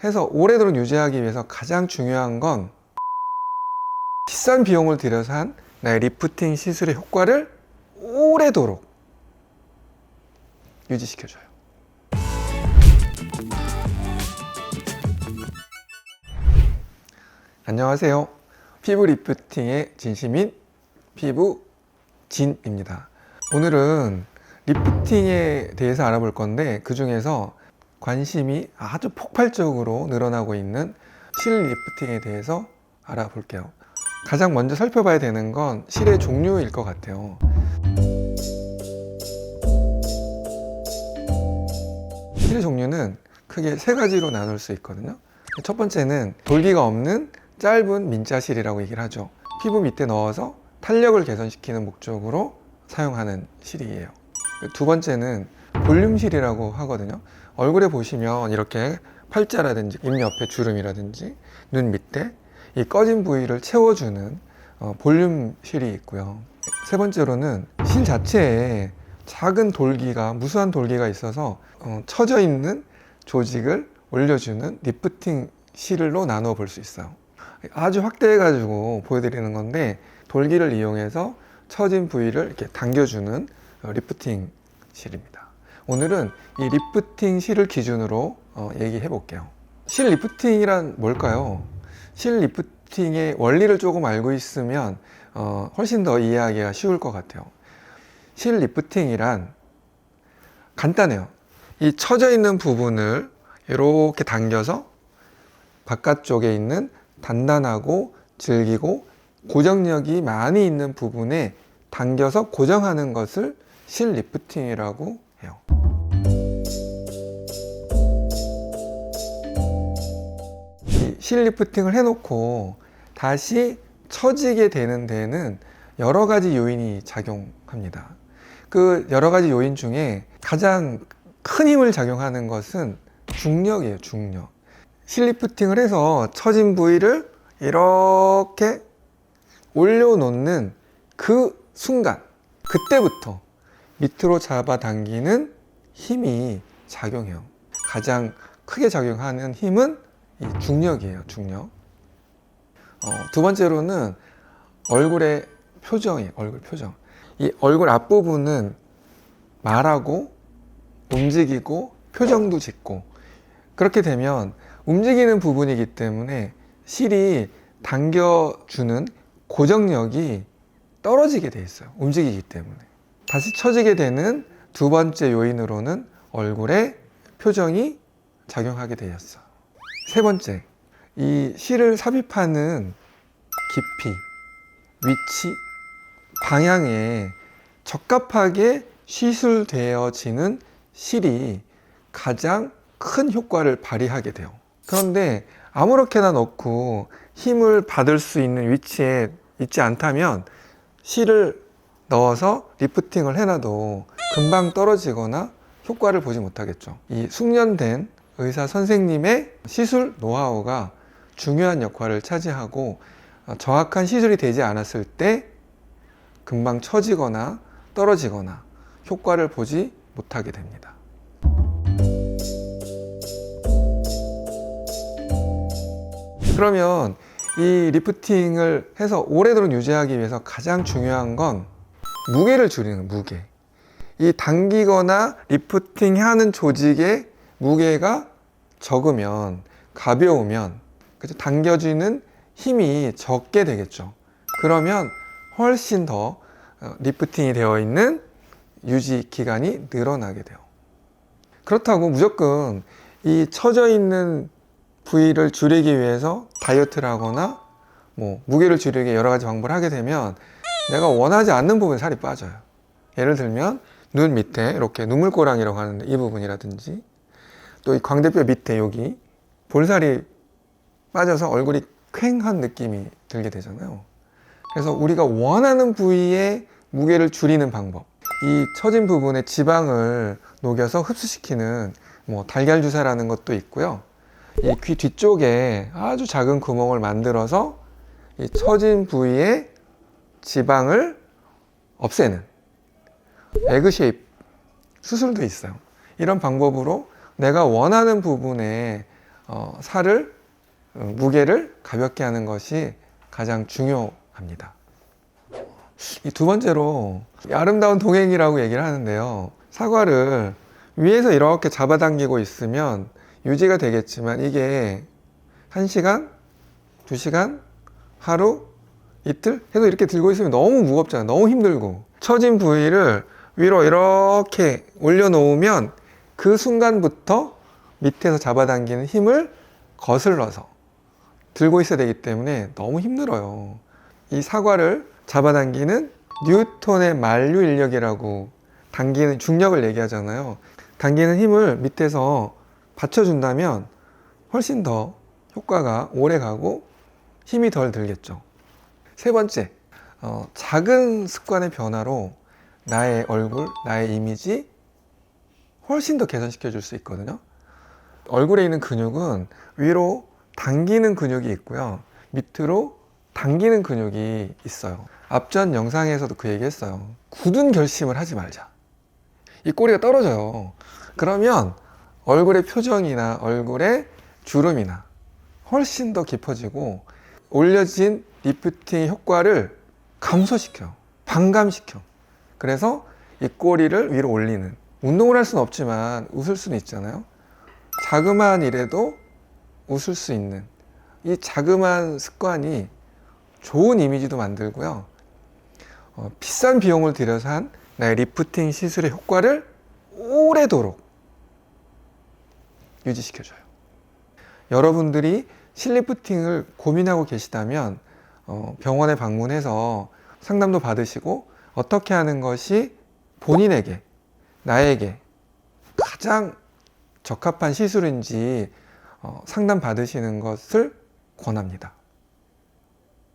해서 오래도록 유지하기 위해서 가장 중요한 건 비싼 비용을 들여서 한 나의 리프팅 시술의 효과를 오래도록 유지시켜줘요. 안녕하세요. 피부 리프팅의 진심인 피부진입니다. 오늘은 리프팅에 대해서 알아볼 건데, 그 중에서 관심이 아주 폭발적으로 늘어나고 있는 실 리프팅에 대해서 알아볼게요. 가장 먼저 살펴봐야 되는 건 실의 종류일 것 같아요. 실의 종류는 크게 세 가지로 나눌 수 있거든요. 첫 번째는 돌기가 없는 짧은 민자실이라고 얘기를 하죠. 피부 밑에 넣어서 탄력을 개선시키는 목적으로 사용하는 실이에요. 두 번째는 볼륨실이라고 하거든요. 얼굴에 보시면 이렇게 팔자라든지 입 옆에 주름이라든지 눈 밑에 이 꺼진 부위를 채워주는 볼륨실이 있고요. 세 번째로는 실 자체에 작은 돌기가, 무수한 돌기가 있어서 처져 있는 조직을 올려주는 리프팅 실로 나누어 볼 수 있어요. 아주 확대해 가지고 보여드리는 건데, 돌기를 이용해서 처진 부위를 이렇게 당겨주는 리프팅 실입니다. 오늘은 이 리프팅 실을 기준으로 얘기해 볼게요. 실 리프팅이란 뭘까요? 실 리프팅의 원리를 조금 알고 있으면 훨씬 더 이해하기가 쉬울 것 같아요. 실 리프팅이란 간단해요. 이 처져 있는 부분을 이렇게 당겨서 바깥쪽에 있는 단단하고 질기고 고정력이 많이 있는 부분에 당겨서 고정하는 것을 실 리프팅이라고 해요. 이 실 리프팅을 해놓고 다시 처지게 되는 데는 여러 가지 요인이 작용합니다. 그 여러 가지 요인 중에 가장 큰 힘을 작용하는 것은 중력이에요. 중력. 실 리프팅을 해서 처진 부위를 이렇게 올려놓는 그 순간, 그때부터 밑으로 잡아당기는 힘이 작용해요. 가장 크게 작용하는 힘은 이 중력이에요. 중력. 두 번째로는 얼굴의 표정이에요. 얼굴 표정. 이 얼굴 앞부분은 말하고 움직이고 표정도 짓고, 그렇게 되면 움직이는 부분이기 때문에 실이 당겨주는 고정력이 떨어지게 돼 있어요. 움직이기 때문에. 다시 처지게 되는 두 번째 요인으로는 얼굴의 표정이 작용하게 되었어. 세 번째, 이 실을 삽입하는 깊이, 위치, 방향에 적합하게 시술되어지는 실이 가장 큰 효과를 발휘하게 돼요. 그런데 아무렇게나 넣고 힘을 받을 수 있는 위치에 있지 않다면 실을 넣어서 리프팅을 해놔도 금방 떨어지거나 효과를 보지 못하겠죠. 이 숙련된 의사 선생님의 시술 노하우가 중요한 역할을 차지하고, 정확한 시술이 되지 않았을 때 금방 처지거나 떨어지거나 효과를 보지 못하게 됩니다. 그러면 이 리프팅을 해서 오래도록 유지하기 위해서 가장 중요한 건 무게를 줄이는 거예요. 무게. 이 당기거나 리프팅하는 조직의 무게가 적으면, 가벼우면, 그죠? 당겨지는 힘이 적게 되겠죠. 그러면 훨씬 더 리프팅이 되어 있는 유지 기간이 늘어나게 돼요. 그렇다고 무조건 이 처져 있는 부위를 줄이기 위해서 다이어트를 하거나 무게를 줄이기 여러 가지 방법을 하게 되면 내가 원하지 않는 부분에 살이 빠져요. 예를 들면 눈 밑에 이렇게 눈물고랑이라고 하는데 이 부분이라든지, 또 이 광대뼈 밑에 여기 볼살이 빠져서 얼굴이 퀭한 느낌이 들게 되잖아요. 그래서 우리가 원하는 부위에 무게를 줄이는 방법, 이 처진 부분에 지방을 녹여서 흡수시키는 달걀 주사라는 것도 있고요. 이 귀 뒤쪽에 아주 작은 구멍을 만들어서 이 처진 부위에 지방을 없애는 에그 쉐입 수술도 있어요. 이런 방법으로 내가 원하는 부분에 살을 무게를 가볍게 하는 것이 가장 중요합니다. 이 두 번째로 아름다운 동행이라고 얘기를 하는데요. 사과를 위에서 이렇게 잡아당기고 있으면 유지가 되겠지만 이게 1시간, 2시간, 하루, 이틀 해도 이렇게 들고 있으면 너무 무겁잖아요. 너무 힘들고. 처진 부위를 위로 이렇게 올려놓으면 그 순간부터 밑에서 잡아당기는 힘을 거슬러서 들고 있어야 되기 때문에 너무 힘들어요. 이 사과를 잡아당기는 뉴턴의 만류 인력이라고 당기는 중력을 얘기하잖아요. 당기는 힘을 밑에서 받쳐준다면 훨씬 더 효과가 오래 가고 힘이 덜 들겠죠. 세 번째, 작은 습관의 변화로 나의 얼굴, 나의 이미지 훨씬 더 개선시켜 줄 수 있거든요. 얼굴에 있는 근육은 위로 당기는 근육이 있고요. 밑으로 당기는 근육이 있어요. 앞전 영상에서도 그 얘기 했어요. 굳은 결심을 하지 말자. 이 꼬리가 떨어져요. 그러면 얼굴의 표정이나 얼굴의 주름이나 훨씬 더 깊어지고 올려진 리프팅 효과를 감소시켜요. 반감시켜. 그래서 이 꼬리를 위로 올리는, 운동을 할 수는 없지만 웃을 수는 있잖아요. 자그마한 일에도 웃을 수 있는 이 자그마한 습관이 좋은 이미지도 만들고요. 비싼 비용을 들여서 한 나의 리프팅 시술의 효과를 오래도록 유지시켜줘요. 여러분들이 실리프팅을 고민하고 계시다면 병원에 방문해서 상담도 받으시고 어떻게 하는 것이 본인에게, 나에게 가장 적합한 시술인지 상담 받으시는 것을 권합니다.